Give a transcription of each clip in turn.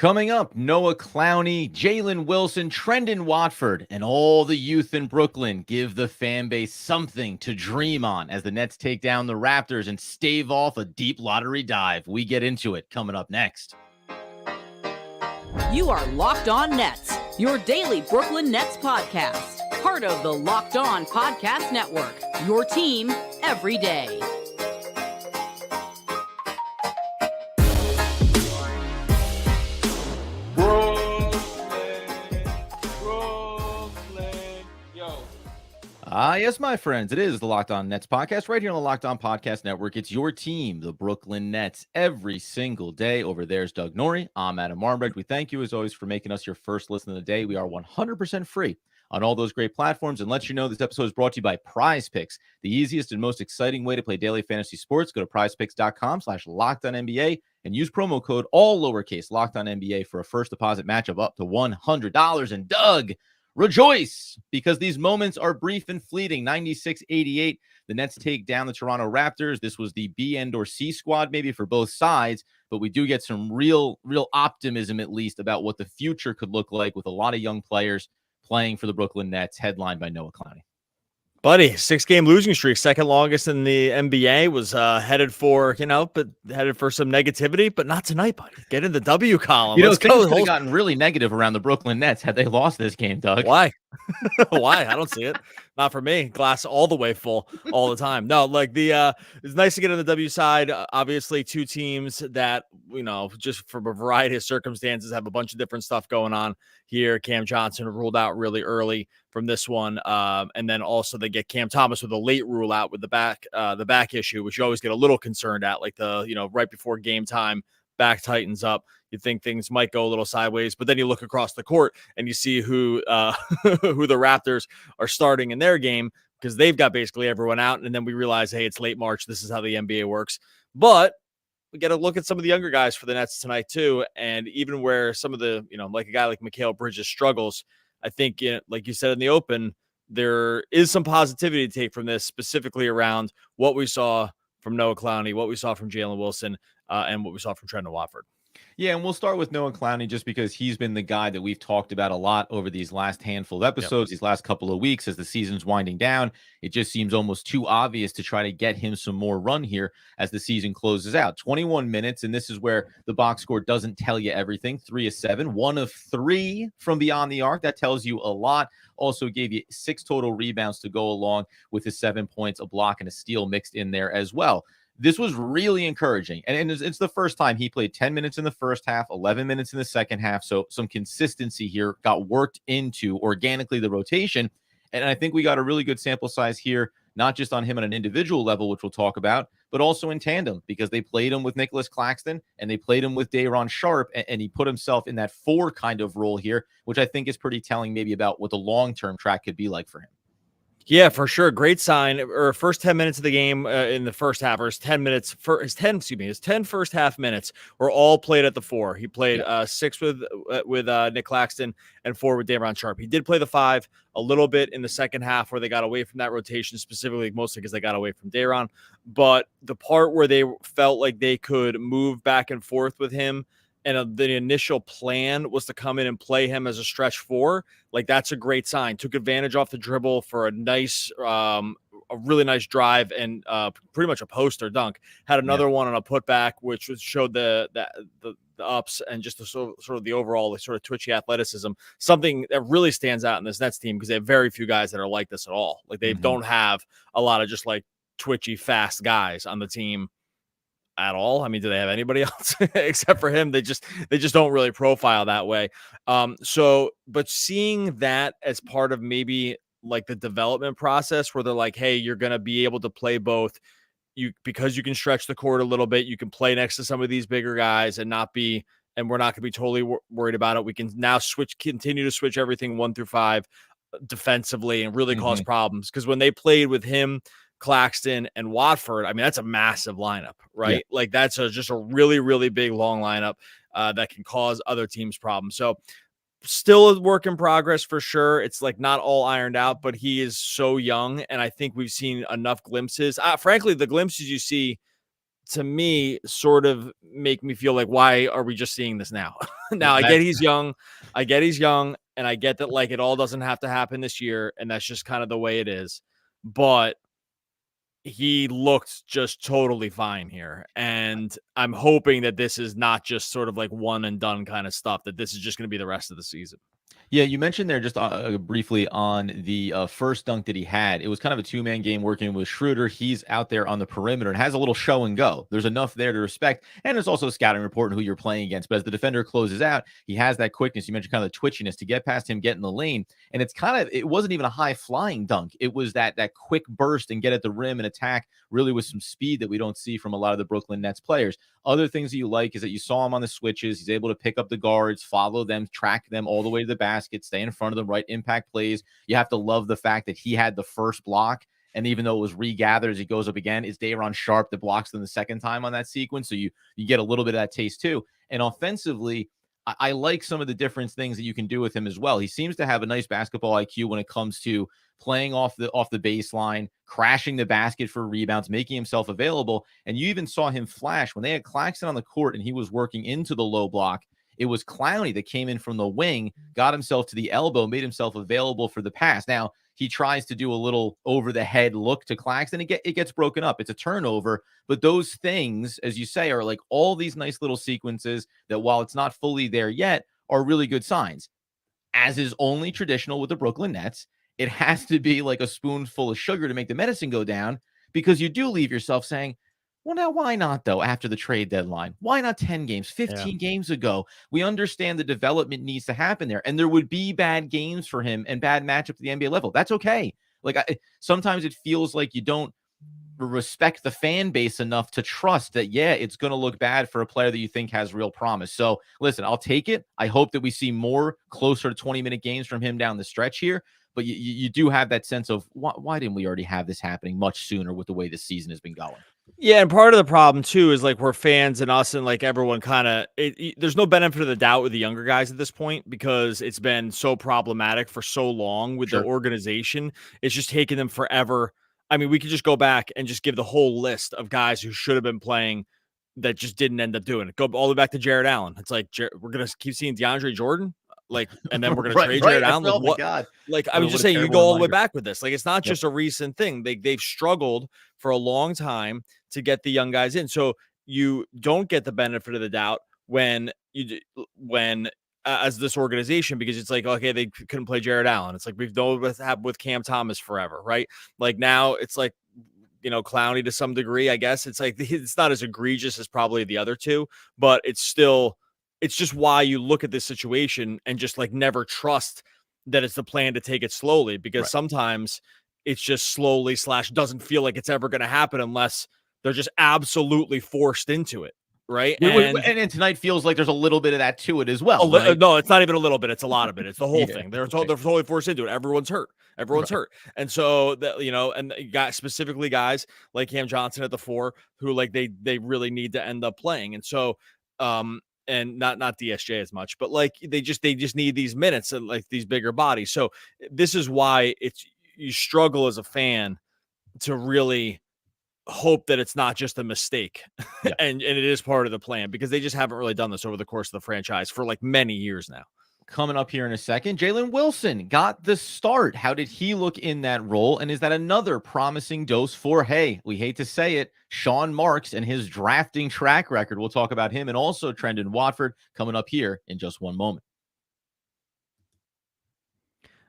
Coming up, Noah Clowney, Jalen Wilson, Trendon Watford, and all the youth in Brooklyn give the fan base something to dream on as the Nets take down the Raptors and stave off a deep lottery dive. We get into it coming up next. You are Locked On Nets, your daily Brooklyn Nets podcast. Part of the Locked On Podcast Network, your team every day. Yes, my friends, it is the Locked On Nets podcast right here on the Locked On Podcast Network. It's your team, the Brooklyn Nets, every single day. Over there's Doug Norrie. I'm Adam Armbrecht. We thank you, as always, for making us your first listen of the day. We are 100% free on all those great platforms. And let you know this episode is brought to you by Prize Picks, the easiest and most exciting way to play daily fantasy sports. Go to prizepicks.com/LockedOnNBA and use promo code all lowercase LockedOnNBA for a first deposit match of up to $100. And Doug, rejoice, because these moments are brief and fleeting. 96-88, the Nets take down the Toronto Raptors. This was the B and or C squad maybe for both sides, but we do get some real optimism, at least, about what the future could look like with a lot of young players playing for the Brooklyn Nets, headlined by Noah Clowney. Buddy, 6-game losing streak, second longest in the NBA, was headed for some negativity, but not tonight, buddy. Get in the W column. Things could have gotten really negative around the Brooklyn Nets had they lost this game, Doug. Why? Why? I don't see it. Not for me. Glass all the way full all the time. No, it's nice to get on the W side. Obviously, two teams that, just from a variety of circumstances have a bunch of different stuff going on here. Cam Johnson ruled out really early from this one. And then also they get Cam Thomas with a late rule out with the back issue, which you always get a little concerned at, right before game time, back tightens up. You think things might go a little sideways, but then you look across the court and you see who who the Raptors are starting in their game, because they've got basically everyone out. And then we realize, hey, it's late March. This is how the NBA works. But we got to look at some of the younger guys for the Nets tonight too. And even where some of the, like a guy like Mikal Bridges struggles, I think, like you said in the open, there is some positivity to take from this, specifically around what we saw from Noah Clowney, what we saw from Jalen Wilson, and what we saw from Trendon Watford. Yeah, and we'll start with Noah Clowney just because he's been the guy that we've talked about a lot over these last handful of episodes, these last couple of weeks as the season's winding down. It just seems almost too obvious to try to get him some more run here as the season closes out. 21 minutes, and this is where the box score doesn't tell you everything. 3 of 7, 1 of 3 from beyond the arc. That tells you a lot. Also gave you 6 total rebounds to go along with his 7 points, a block, and a steal mixed in there as well. This was really encouraging. And it's the first time he played 10 minutes in the first half, 11 minutes in the second half. So some consistency here got worked into organically the rotation. And I think we got a really good sample size here, not just on him on an individual level, which we'll talk about, but also in tandem, because they played him with Nicholas Claxton and they played him with Day'Ron Sharpe, and he put himself in that 4 kind of role here, which I think is pretty telling maybe about what the long-term track could be like for him. Yeah, for sure. Great sign. Or first 10 minutes of the game in the first half, or his 10 first half minutes were all played at the 4. He played 6 with Nick Claxton and 4 with Day'Ron Sharpe. He did play the 5 a little bit in the second half where they got away from that rotation, specifically mostly because they got away from Day'Ron. But the part where they felt like they could move back and forth with him, and the initial plan was to come in and play him as a stretch 4. Like, that's a great sign. Took advantage off the dribble for a really nice drive and pretty much a post or dunk. Had another one on a putback, which showed the ups and just the sort of the overall sort of twitchy athleticism. Something that really stands out in this Nets team, because they have very few guys that are like this at all. Like, they don't have a lot of just like twitchy, fast guys on the team at all. I mean, do they have anybody else except for him? They just don't really profile that way. But seeing that as part of maybe like the development process, where they're like, hey, you're going to be able to play both, because you can stretch the court a little bit, you can play next to some of these bigger guys and we're not going to be totally worried about it. We can now continue to switch everything 1 through 5 defensively and really cause problems. Because when they played with him, Claxton, and Watford, I mean, that's a massive lineup, right? Yeah. Like, that's just a really, really big, long lineup that can cause other teams problems. So still a work in progress for sure. It's like not all ironed out, but he is so young. And I think we've seen enough glimpses. Frankly, the glimpses you see to me sort of make me feel like, why are we just seeing this now? Now I get he's young, and I get that like it all doesn't have to happen this year, and that's just kind of the way it is. But he looked just totally fine here. And I'm hoping that this is not just sort of like one and done kind of stuff, that this is just going to be the rest of the season. Yeah, you mentioned there just briefly on the first dunk that he had. It was kind of a two-man game working with Schroeder. He's out there on the perimeter and has a little show and go. There's enough there to respect. And it's also a scouting report on who you're playing against. But as the defender closes out, he has that quickness. You mentioned kind of the twitchiness to get past him, get in the lane. And it wasn't even a high-flying dunk. It was that quick burst and get at the rim and attack, really with some speed that we don't see from a lot of the Brooklyn Nets players. Other things that you like is that you saw him on the switches. He's able to pick up the guards, follow them, track them all the way to the basket, stay in front of them, right? Impact plays. You have to love the fact that he had the first block. And even though it was regathered as he goes up again, it's Day'Ron Sharpe that blocks them the second time on that sequence. So you get a little bit of that taste too. And offensively, I like some of the different things that you can do with him as well. He seems to have a nice basketball IQ when it comes to playing off the baseline, crashing the basket for rebounds, making himself available. And you even saw him flash when they had Claxton on the court and he was working into the low block. It was Clowney that came in from the wing, got himself to the elbow, made himself available for the pass. Now, he tries to do a little over-the-head look to Claxton. It gets broken up. It's a turnover. But those things, as you say, are like all these nice little sequences that, while it's not fully there yet, are really good signs. As is only traditional with the Brooklyn Nets, it has to be like a spoonful of sugar to make the medicine go down, because you do leave yourself saying, well, now, why not, though, after the trade deadline? Why not 10 games, 15 games ago? We understand the development needs to happen there, and there would be bad games for him and bad matchups at the NBA level. That's okay. Like, sometimes it feels like you don't respect the fan base enough to trust that, yeah, it's going to look bad for a player that you think has real promise. So, listen, I'll take it. I hope that we see more closer to 20-minute games from him down the stretch here. But you do have that sense of, why didn't we already have this happening much sooner with the way the season has been going? Yeah, and part of the problem too is like we're fans and us and like everyone kind of there's no benefit of the doubt with the younger guys at this point, because it's been so problematic for so long with the organization. It's just taking them forever. I mean, we could just go back and just give the whole list of guys who should have been playing that just didn't end up doing it. Go all the way back to Jared Allen. It's like we're gonna keep seeing DeAndre Jordan. Like, and then we're going to trade Jared Allen. Oh my God. Like, I was just saying, you go all the way back with this. Like, it's not just a recent thing. They've struggled for a long time to get the young guys in. So you don't get the benefit of the doubt when as this organization, because it's like, okay, they couldn't play Jared Allen. It's like we've known with Cam Thomas forever, right? Like now it's like, Clowney to some degree, I guess. It's like, it's not as egregious as probably the other two, but it's just why you look at this situation and just like never trust that it's the plan to take it slowly, because sometimes it's just slowly / doesn't feel like it's ever going to happen unless they're just absolutely forced into it. Right. And tonight feels like there's a little bit of that to it as well. No, it's not even a little bit. It's a lot of it. It's the whole thing. They're totally forced into it. Everyone's hurt. Hurt. And so that, and guys, specifically guys like Cam Johnson at the 4 who like they really need to end up playing. And so, and not DSJ as much, but like they just need these minutes and like these bigger bodies. So this is why you struggle as a fan to really hope that it's not just a mistake and it is part of the plan, because they just haven't really done this over the course of the franchise for like many years now. Coming up here in a second, Jalen Wilson got the start. How did he look in that role? And is that another promising dose for, hey, we hate to say it, Sean Marks and his drafting track record? We'll talk about him and also Trendon Watford coming up here in just one moment.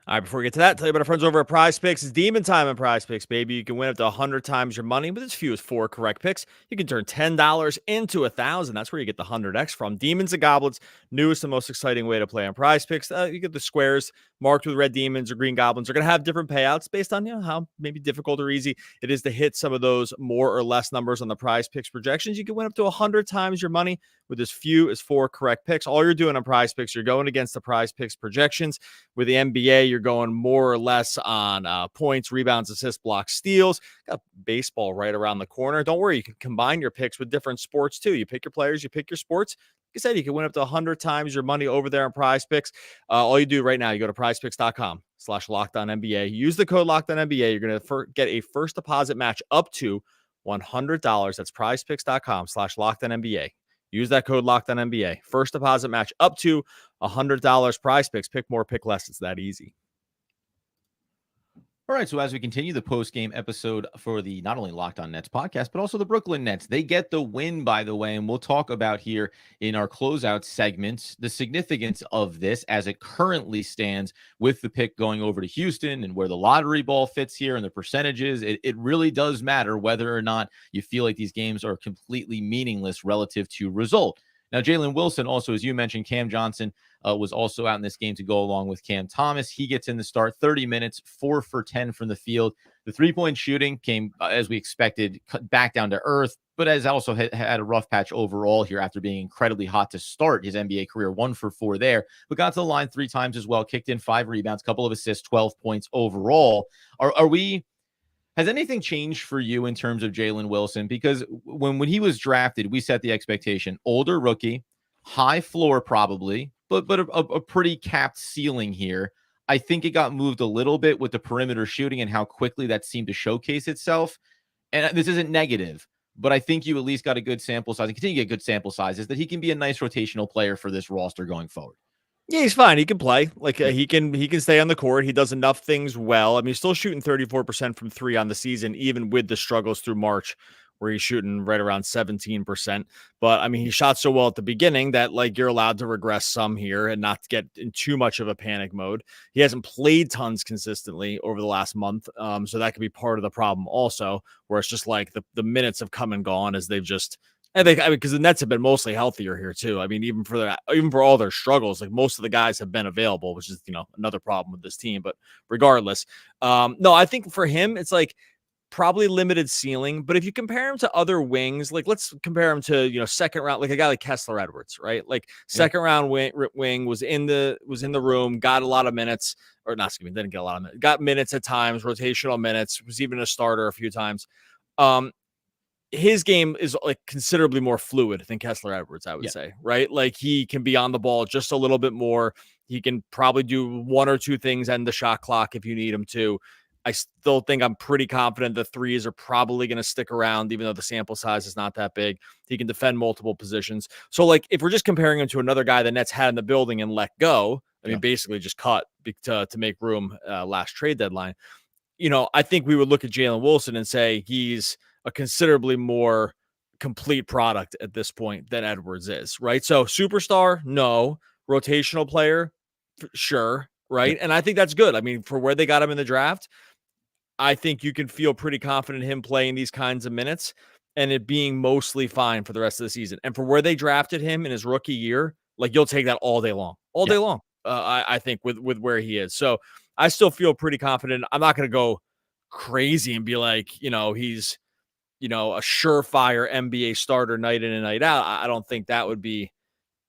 All right, before we get to that, tell you about our friends over at Prize Picks. It's demon time in Prize Picks, baby. You can win up to 100 times your money with as few as 4 correct picks. You can turn $10 into $1,000. That's where you get the 100x from. Demons and Goblins, newest and most exciting way to play on Prize Picks. You get the squares marked with red demons or green goblins. Are going to have different payouts based on how maybe difficult or easy it is to hit some of those more or less numbers on the Prize Picks projections. You can win up to 100 times your money with as few as 4 correct picks. All you're doing on Prize Picks, you're going against the Prize Picks projections. With the NBA, you're going more or less on points, rebounds, assists, blocks, steals. Got baseball right around the corner. Don't worry, you can combine your picks with different sports too. You pick your players, you pick your sports. Like I said, you can win up to 100 times your money over there on Prize Picks. All you do right now, you go to prizepicks.com/LockedOnNBA. Use the code LockedOnNBA. You're going to get a first deposit match up to $100. That's prizepicks.com/LockedOnNBA. Use that code LockedOnNBA. First deposit match up to $100. Prize Picks. Pick more, pick less. It's that easy. All right, so as we continue the post-game episode for the not only Locked On Nets podcast, but also the Brooklyn Nets, they get the win, by the way, and we'll talk about here in our closeout segments the significance of this as it currently stands with the pick going over to Houston and where the lottery ball fits here and the percentages. It really does matter whether or not you feel like these games are completely meaningless relative to result. Now, Jalen Wilson also, as you mentioned, Cam Johnson was also out in this game to go along with Cam Thomas. He gets in the start, 30 minutes, 4 for 10 from the field. The three-point shooting came, as we expected, back down to earth, but has also had a rough patch overall here after being incredibly hot to start his NBA career, 1 for 4 there, but got to the line 3 times as well, kicked in 5 rebounds, couple of assists, 12 points overall. Has anything changed for you in terms of Jalen Wilson? Because when he was drafted, we set the expectation, older rookie, high floor probably, but a pretty capped ceiling here. I think it got moved a little bit with the perimeter shooting and how quickly that seemed to showcase itself. And this isn't negative, but I think you at least got a good sample size and continue to get good sample sizes that he can be a nice rotational player for this roster going forward. Yeah, he's fine. He can play. He can stay on the court. He does enough things well. I mean, he's still shooting 34% from 3 on the season, even with the struggles through March, where he's shooting right around 17%. But I mean, he shot so well at the beginning that you're allowed to regress some here and not get in too much of a panic mode. He hasn't played tons consistently over the last month. So that could be part of the problem also, where it's just the minutes have come and gone as they've just, because the Nets have been mostly healthier here too. I mean, even for all their struggles, most of the guys have been available, which is, another problem with this team. But regardless, no, I think for him, it's probably limited ceiling. But if you compare him to other wings, let's compare him to, second round, a guy like Kessler Edwards, right? Second round wing was in the room, got a lot of minutes, or not, excuse me, didn't get a lot of minutes, got minutes at times, rotational minutes, was even a starter a few times. His game is considerably more fluid than Kessler Edwards, I would say, right? He can be on the ball just a little bit more. He can probably do 1 or 2 things end the shot clock if you need him to. I still think I'm pretty confident the threes are probably going to stick around, even though the sample size is not that big. He can defend multiple positions. So if we're just comparing him to another guy the Nets had in the building and let go, I mean, basically just cut to make room last trade deadline. I think we would look at Jalen Wilson and say he's a considerably more complete product at this point than Edwards is, right? So superstar, no. Rotational player, sure, right? And I think that's good. I mean, for where they got him in the draft, I think you can feel pretty confident in him playing these kinds of minutes and it being mostly fine for the rest of the season. And for where they drafted him in his rookie year, you'll take that all day long. I think with where he is. So I still feel pretty confident. I'm not going to go crazy and be he's a surefire NBA starter night in and night out. I don't think that would be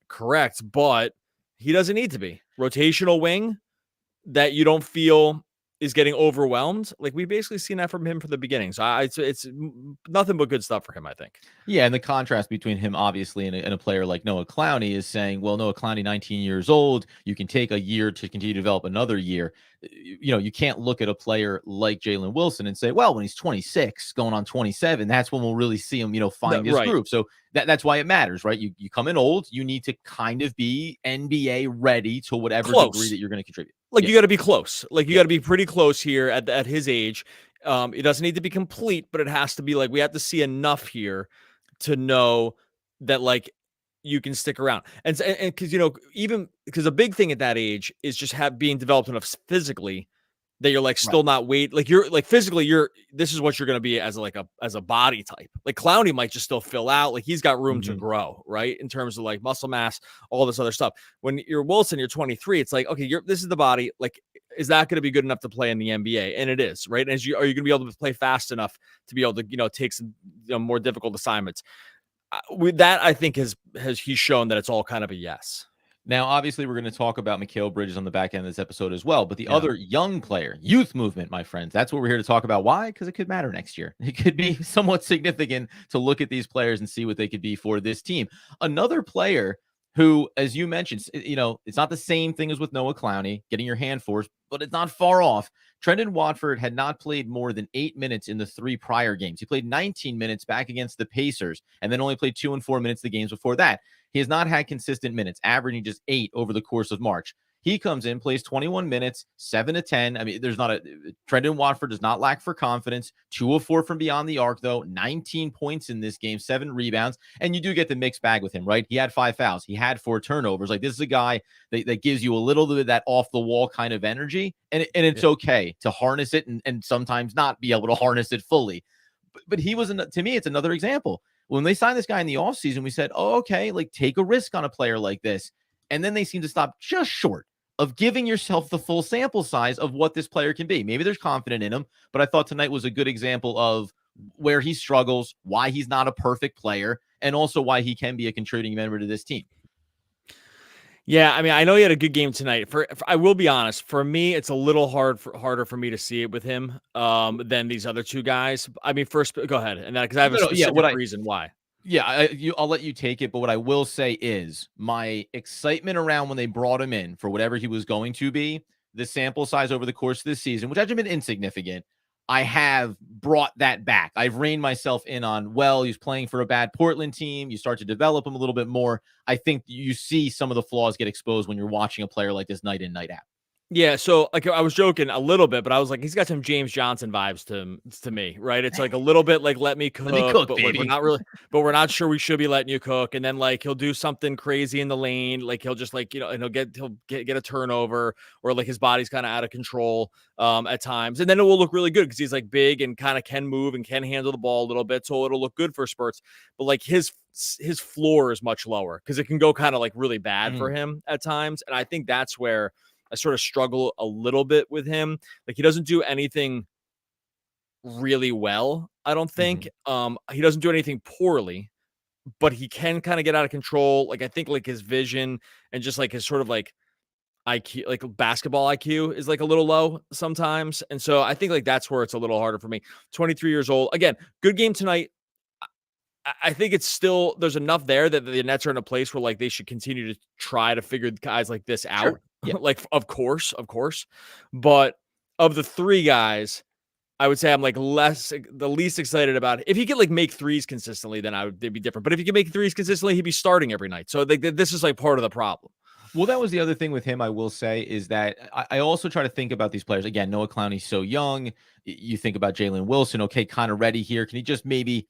correct, but he doesn't need to be. Rotational wing that you don't feel is getting overwhelmed. We've basically seen that from him from the beginning. So it's nothing but good stuff for him, I think. Yeah, and the contrast between him, obviously, and a player like Noah Clowney is saying, well, Noah Clowney, 19 years old, you can take a year to continue to develop another year. You can't look at a player like Jalen Wilson and say, well, when he's 26, going on 27, that's when we'll really see him, find his groove. So that's why it matters, right? You come in old, you need to kind of be NBA ready to whatever degree that you're going to contribute. You got to be close. You got to be pretty close here at his age. It doesn't need to be complete, but it has to be we have to see enough here to know that you can stick around. And because, even because a big thing at that age is just being developed enough physically that you're still not you're physically this is what you're going to be as a body type. Clowney might just still fill out. He's got room to grow, right? In terms of muscle mass, all this other stuff. When you're Wilson, you're 23. It's okay, this is the body. Is that going to be good enough to play in the NBA? And it is, right? And are you going to be able to play fast enough to be able to, take some more difficult assignments? With that, I think he's shown that it's all kind of a yes. Now, obviously, we're going to talk about Mikal Bridges on the back end of this episode as well. But the other young player, youth movement, my friends, that's what we're here to talk about. Why? Because it could matter next year. It could be somewhat significant to look at these players and see what they could be for this team. Another player who, as you mentioned, it's not the same thing as with Noah Clowney, getting your hand forced, but it's not far off. Trendon Watford had not played more than 8 minutes in the 3 prior games. He played 19 minutes back against the Pacers and then only played 2 and 4 minutes the games before that. He has not had consistent minutes, averaging just 8 over the course of March. He comes in, plays 21 minutes, 7 to 10. I mean, Trendon Watford does not lack for confidence. 2 of 4 from beyond the arc, though. 19 points in this game, 7 rebounds. And you do get the mixed bag with him, right? He had 5 fouls. He had 4 turnovers. Like, this is a guy that gives you a little bit of that off the wall kind of energy. And it's okay to harness it and sometimes not be able to harness it fully. But he was, to me, it's another example. When they signed this guy in the offseason, we said, oh, okay, like, take a risk on a player like this. And then they seem to stop just short of giving yourself the full sample size of what this player can be. Maybe there's confidence in him, but I thought tonight was a good example of where he struggles, why he's not a perfect player, and also why he can be a contributing member to this team. Yeah, I mean, I know he had a good game tonight. I will be honest, for me, it's a little harder for me to see it with him than these other two guys. I mean, first, go ahead, and because I have a specific reason why. Yeah, I'll let you take it. But what I will say is my excitement around when they brought him in for whatever he was going to be, the sample size over the course of this season, which hasn't been insignificant, I have brought that back. I've reined myself in on, well, he's playing for a bad Portland team. You start to develop him a little bit more. I think you see some of the flaws get exposed when you're watching a player like this night in, night out. Yeah, so like I was joking a little bit, but I was like, he's got some James Johnson vibes to me, right? It's like a little bit like let me cook, but like, we're not sure we should be letting you cook. And then like he'll do something crazy in the lane, like he'll just like and he'll get a turnover, or like his body's kind of out of control at times, and then it will look really good because he's like big and kind of can move and can handle the ball a little bit, so it'll look good for spurts. But like his floor is much lower because it can go kind of like really bad for him at times, and I think that's where I sort of struggle a little bit with him. Like he doesn't do anything really well, I don't think. He doesn't do anything poorly, but he can kind of get out of control. Like I think like his vision and just like his sort of like IQ, like basketball IQ is like a little low sometimes. And so I think like that's where it's a little harder for me. 23 years old. Again, good game tonight. I think it's still, there's enough there that the Nets are in a place where like they should continue to try to figure guys like this out. Sure. Yeah. Like, of course. But of the 3 guys, I would say I'm like the least excited about it. If he could like make threes consistently, then it'd be different. But if he could make threes consistently, he'd be starting every night. So this is like part of the problem. Well, that was the other thing with him, I will say, is that I also try to think about these players. Again, Noah Clowney's so young. You think about Jalen Wilson, okay, kind of ready here. Can he just maybe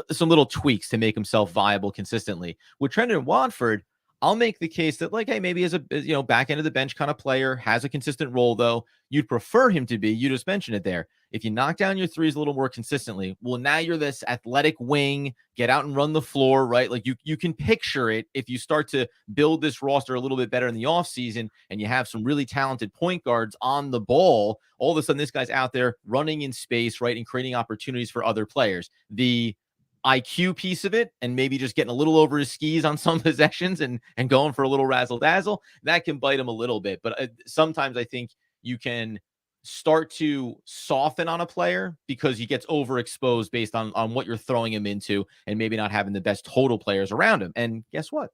some little tweaks to make himself viable consistently? With Trendon Watford, I'll make the case that, like, hey, maybe as a back end of the bench kind of player, has a consistent role, though. You'd prefer him to be, you just mentioned it there. If you knock down your threes a little more consistently, well, now you're this athletic wing, get out and run the floor, right? Like you can picture it if you start to build this roster a little bit better in the offseason and you have some really talented point guards on the ball. All of a sudden, this guy's out there running in space, right? And creating opportunities for other players. The IQ piece of it, and maybe just getting a little over his skis on some possessions and going for a little razzle dazzle, that can bite him a little bit. But sometimes I think you can start to soften on a player because he gets overexposed based on what you're throwing him into and maybe not having the best total players around him. And guess what?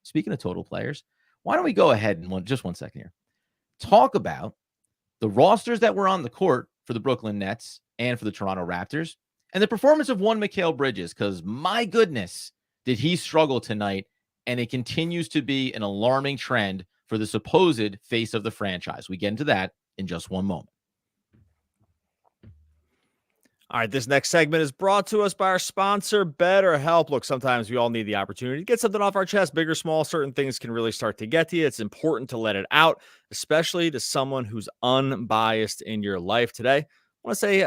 Speaking of total players, why don't we go ahead and just 1 second here, talk about the rosters that were on the court for the Brooklyn Nets and for the Toronto Raptors and the performance of one Mikal Bridges, because my goodness, did he struggle tonight, and it continues to be an alarming trend for the supposed face of the franchise. We get into that in just one moment. All right, this next segment is brought to us by our sponsor, BetterHelp. Look, sometimes we all need the opportunity to get something off our chest, big or small. Certain things can really start to get to you. It's important to let it out, especially to someone who's unbiased in your life. Today, I want to say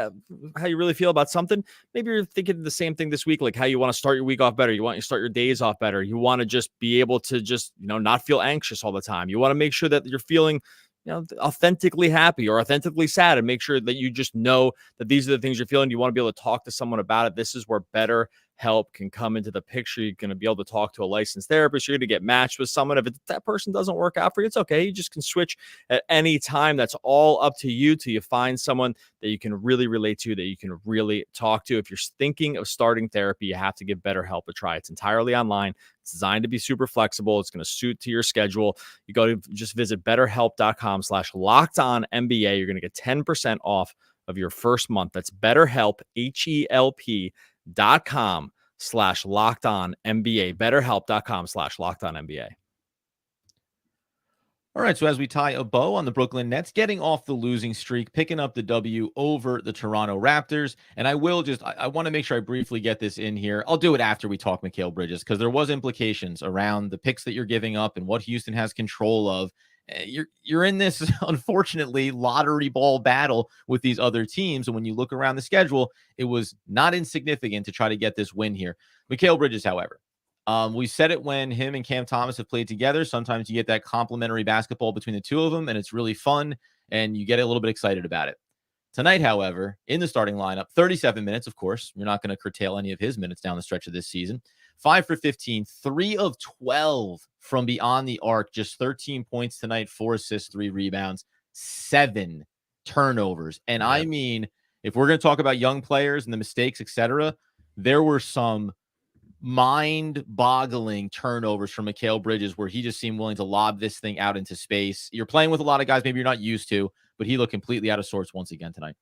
how you really feel about something. Maybe you're thinking the same thing this week, like how you want to start your week off better. You want to start your days off better. You want to just be able to just, not feel anxious all the time. You want to make sure that you're feeling authentically happy or authentically sad, and make sure that you just know that these are the things you're feeling. You want to be able to talk to someone about it. This is where BetterHelp help can come into the picture. You're going to be able to talk to a licensed therapist. You're going to get matched with someone. If that person doesn't work out for you, it's okay. You just can switch at any time. That's all up to you till you find someone that you can really relate to, that you can really talk to. If you're thinking of starting therapy, you have to give BetterHelp a try. It's entirely online. It's designed to be super flexible. It's going to suit to your schedule. You go to just visit betterhelp.com/lockedonnba. You're going to get 10% off of your first month. That's BetterHelp, HELP.com/lockedonnba. BetterHelp.com/lockedonnba. All right, so as we tie a bow on the Brooklyn Nets, getting off the losing streak, picking up the W over the Toronto Raptors, and I want to make sure I briefly get this in here. I'll do it after we talk Mikal Bridges, because there was implications around the picks that you're giving up and what Houston has control of. You're in this, unfortunately, lottery ball battle with these other teams, and when you look around the schedule, it was not insignificant to try to get this win here. Mikal Bridges, however, we said it when him and Cam Thomas have played together. Sometimes you get that complimentary basketball between the two of them, and it's really fun, and you get a little bit excited about it. Tonight, however, in the starting lineup, 37 minutes, of course. You're not going to curtail any of his minutes down the stretch of this season. 5 for 15, 3 of 12 from beyond the arc, just 13 points tonight, 4 assists, 3 rebounds, 7 turnovers. And yeah. I mean, if we're going to talk about young players and the mistakes, etc., there were some mind-boggling turnovers from Mikal Bridges where he just seemed willing to lob this thing out into space. You're playing with a lot of guys maybe you're not used to, but he looked completely out of sorts once again tonight.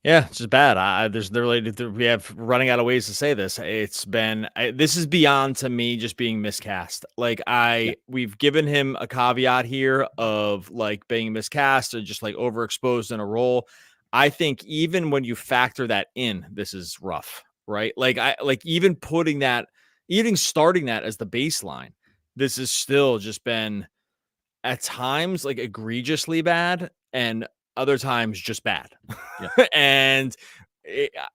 Yeah, it's just bad. We have running out of ways to say this. This is beyond to me just being miscast. We've given him a caveat here of like being miscast or just like overexposed in a role. I think even when you factor that in, this is rough. Right. Even starting that as the baseline, this has still just been at times like egregiously bad and other times just bad. Yeah. And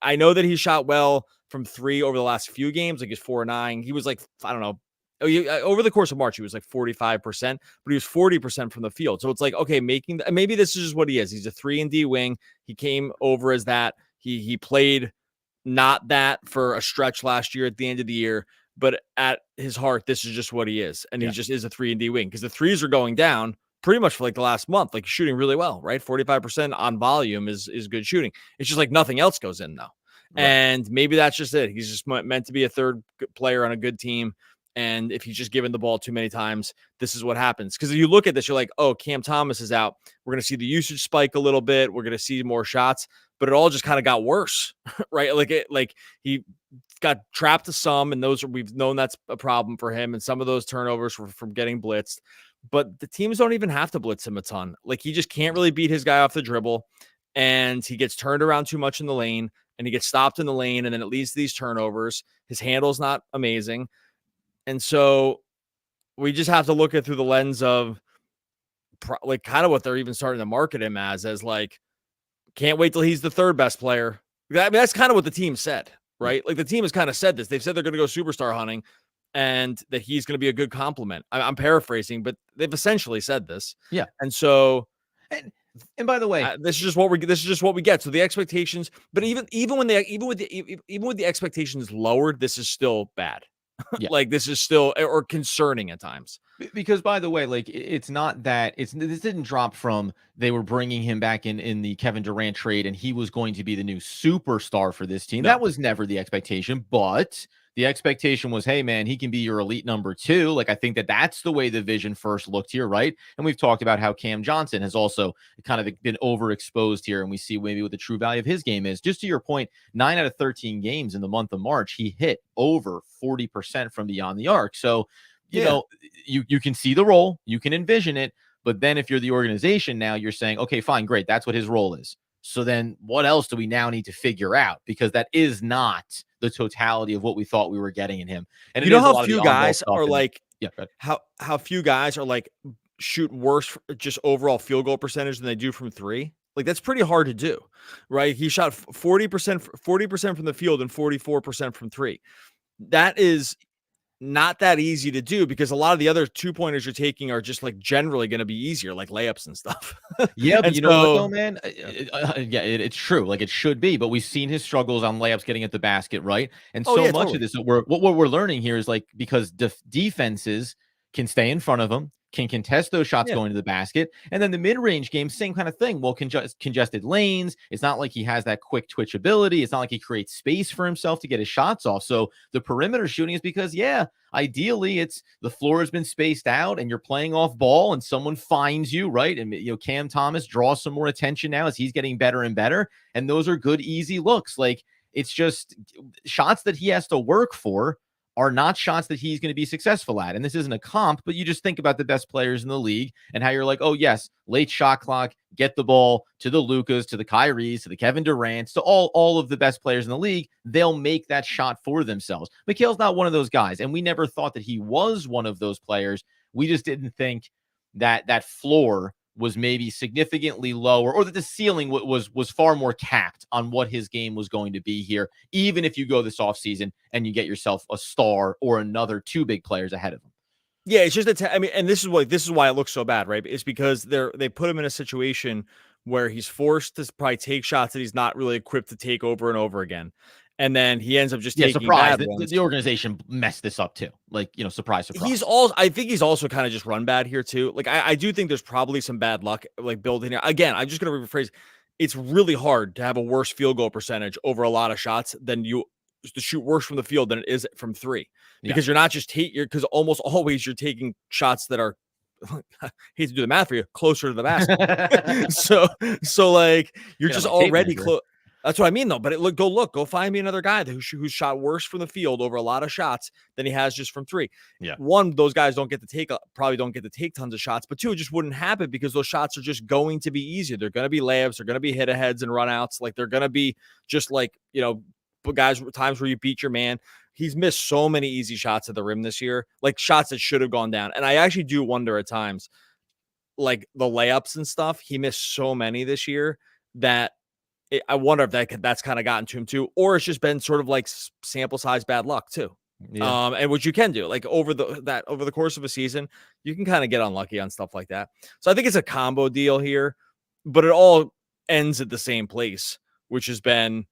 I know that he shot well from 3 over the last few games, like he's 4-9. He was like, I don't know. Over the course of March, he was like 45%, but he was 40% from the field. So it's like, okay, maybe this is just what he is. He's a 3-and-D wing. He came over as that. He played not that for a stretch last year at the end of the year, but at his heart, this is just what he is. And he just is a 3-and-D wing because the threes are going down pretty much for like the last month, like shooting really well, right? 45% on volume is good shooting. It's just like nothing else goes in now. Right. And maybe that's just it. He's just meant to be a third player on a good team. And if he's just given the ball too many times, this is what happens. Because if you look at this, you're like, oh, Cam Thomas is out. We're going to see the usage spike a little bit. We're going to see more shots. But it all just kind of got worse, right? Like he got trapped to some, and we've known that's a problem for him. And some of those turnovers were from getting blitzed. But the teams don't even have to blitz him a ton. Like he just can't really beat his guy off the dribble, and he gets turned around too much in the lane, and he gets stopped in the lane, and then it leads to these turnovers. His handle's not amazing. And so we just have to look at through the lens of like kind of what they're even starting to market him as like, can't wait till he's the third best player. I mean, that's kind of what the team said, right? Like the team has kind of said this. They've said they're going to go superstar hunting and that he's going to be a good compliment. I'm paraphrasing, but they've essentially said this. Yeah. And so, and by the way, this is just what we get. So the expectations, but even with the expectations lowered, this is still bad. Yeah. Like this is still or concerning at times. Because by the way, like it's not that this didn't drop from they were bringing him back in the Kevin Durant trade and he was going to be the new superstar for this team. No. That was never the expectation, but the expectation was, hey man, he can be your elite number 2. Like I think that's the way the vision first looked here, right? And we've talked about how Cam Johnson has also kind of been overexposed here, and we see maybe what the true value of his game is. Just to your point, 9 out of 13 games in the month of March, he hit over 40% from beyond the arc. So you know, you can see the role, you can envision it, but then if you're the organization now, you're saying, okay, fine, great, that's what his role is. So then what else do we now need to figure out? Because that is not the totality of what we thought we were getting in him. And you know how few guys are like, how few guys are like shoot worse just overall field goal percentage than they do from 3? Like that's pretty hard to do, right? He shot 40% from the field and 44% from 3. That is not that easy to do because a lot of the other 2-pointers you're taking are just like generally going to be easier, like layups and stuff. Yeah, but And you know what so though, man? It's true. Like it should be, but we've seen his struggles on layups getting at the basket, right? And oh so yeah, much totally. of this, what we're learning here is like because defenses can stay in front of him, can contest those shots Yeah. going to the basket, and then the mid-range game, same kind of thing. Well, congested lanes. It's not like he has that quick twitch ability. It's not like he creates space for himself to get his shots off. So the perimeter shooting is because, yeah, ideally it's the floor has been spaced out and you're playing off ball and someone finds you, right? And Cam Thomas draws some more attention now as he's getting better and better, and those are good easy looks. Like it's just shots that he has to work for are not shots that he's going to be successful at. And this isn't a comp, but you just think about the best players in the league and how you're like, oh yes, late shot clock, get the ball to the Lucas, to the Kyries, to the Kevin Durant's, to all of the best players in the league. They'll make that shot for themselves. Mikal's not one of those guys, and we never thought that he was one of those players. We just didn't think that that floor was maybe significantly lower, or that the ceiling was far more capped on what his game was going to be here, even if you go this offseason and you get yourself a star or another 2 big players ahead of him. Yeah, it's just I mean, and this is why it looks so bad, right? It's because they put him in a situation where he's forced to probably take shots that he's not really equipped to take over and over again. And then he ends up just taking surprise. bad ones. The organization messed this up too. Like, surprise. I think he's also kind of just run bad here too. Like, I do think there's probably some bad luck like built in here. Again, I'm just going to rephrase. It's really hard to have a worse field goal percentage over a lot of shots than to shoot worse from the field than it is from 3, because you're not just because almost always you're taking shots that are, I hate to do the math for you, closer to the basket. so like you're just already close. That's what I mean, though. But go find me another guy who's shot worse from the field over a lot of shots than he has just from 3. Yeah. 1, those guys probably don't get to take tons of shots, but 2, it just wouldn't happen because those shots are just going to be easier. They're going to be layups. They're going to be hit aheads and run outs. Like they're going to be just like, guys, times where you beat your man. He's missed so many easy shots at the rim this year, like shots that should have gone down. And I actually do wonder at times, like the layups and stuff, he missed so many this year that I wonder if that's kind of gotten to him too, or it's just been sort of like sample size bad luck too. Yeah. And what you can do, like over the course of a season, you can kind of get unlucky on stuff like that. So I think it's a combo deal here, but it all ends at the same place, which has been,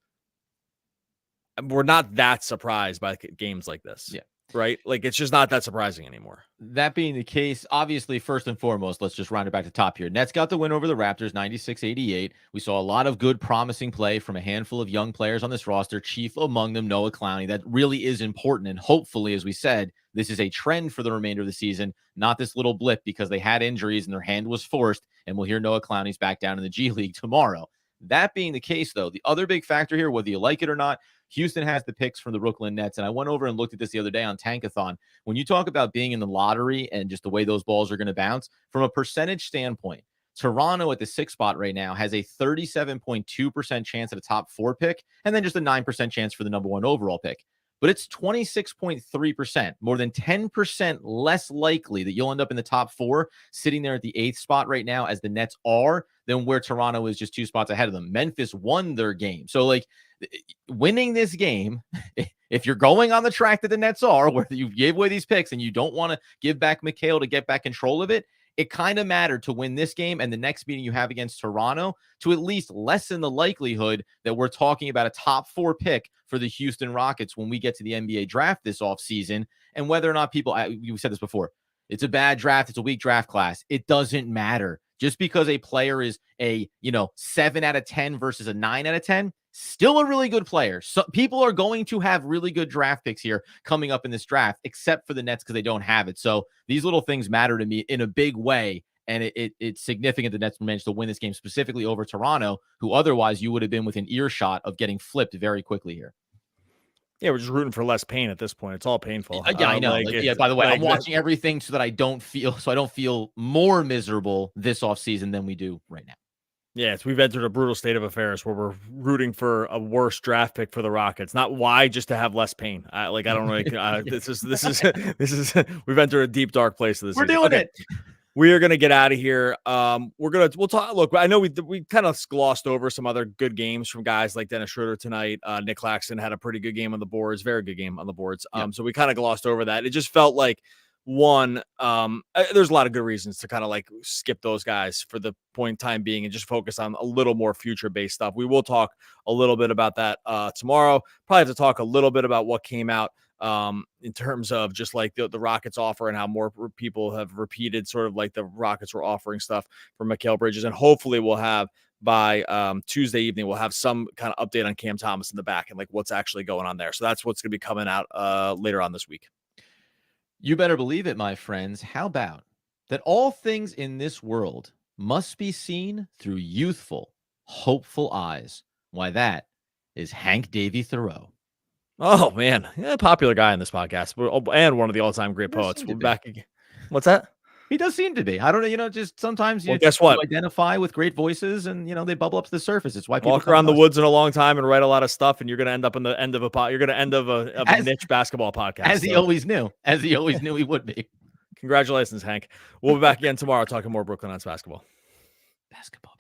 we're not that surprised by games like this. Yeah. Right? Like it's just not that surprising anymore. That being the case, obviously, first and foremost, let's just round it back to top here. Nets got the win over the Raptors, 96-88. We saw a lot of good, promising play from a handful of young players on this roster, chief among them, Noah Clowney. That really is important. And hopefully, as we said, this is a trend for the remainder of the season, not this little blip because they had injuries and their hand was forced. And we'll hear Noah Clowney's back down in the G League tomorrow. That being the case, though, the other big factor here, whether you like it or not, Houston has the picks from the Brooklyn Nets. And I went over and looked at this the other day on Tankathon. When you talk about being in the lottery and just the way those balls are going to bounce, from a percentage standpoint, Toronto at the 6th spot right now has a 37.2% chance at a top 4 pick, and then just a 9% chance for the number 1 overall pick. But it's 26.3%, more than 10% less likely that you'll end up in the top 4 sitting there at the 8th spot right now as the Nets are than where Toronto is just 2 spots ahead of them. Memphis won their game. So like winning this game, if you're going on the track that the Nets are, where you gave away these picks and you don't want to give back Mikal to get back control of it, it kind of mattered to win this game and the next meeting you have against Toronto to at least lessen the likelihood that we're talking about a top 4 pick for the Houston Rockets when we get to the NBA draft this offseason. And whether or not you said this before, it's a bad draft, it's a weak draft class. It doesn't matter. Just because a player is a 7 out of 10 versus a 9 out of 10, still a really good player. So people are going to have really good draft picks here coming up in this draft, except for the Nets because they don't have it. So these little things matter to me in a big way. And it's significant the Nets managed to win this game specifically over Toronto, who otherwise you would have been within earshot of getting flipped very quickly here. Yeah, we're just rooting for less pain at this point. It's all painful. Yeah, I know. By the way, I'm watching everything so I don't feel more miserable this offseason than we do right now. Yes, we've entered a brutal state of affairs where we're rooting for a worse draft pick for the Rockets. Not why, just to have less pain. I don't really. This is. We've entered a deep dark place. Of this. We're doing it. We are going to get out of here. We'll talk. Look, I know we kind of glossed over some other good games from guys like Dennis Schroeder tonight. Nick Claxton had a pretty good game on the boards, very good game on the boards. So we kind of glossed over that. It just felt like there's a lot of good reasons to kind of like skip those guys for the point in time being and just focus on a little more future based stuff. We will talk a little bit about that tomorrow. Probably have to talk a little bit about what came out in terms of just like the Rockets offer and how more people have repeated sort of like the Rockets were offering stuff for Mikal Bridges. And hopefully we'll have by Tuesday evening, we'll have some kind of update on Cam Thomas in the back and like what's actually going on there. So that's what's going to be coming out later on this week. You better believe it, my friends. How about that all things in this world must be seen through youthful, hopeful eyes? Why, that is Hank Davy Thoreau. Oh, man. Yeah, popular guy in this podcast and one of the all-time great poets. We're back again. What's that? He does seem to be. I don't know, just sometimes you guess what? Identify with great voices and, they bubble up to the surface. It's why people walk around the woods in a long time and write a lot of stuff, and you're going to end up in the end of a niche basketball podcast. As he always knew. As he always knew he would be. Congratulations, Hank. We'll be back again tomorrow talking more Brooklyn Nets basketball. Basketball.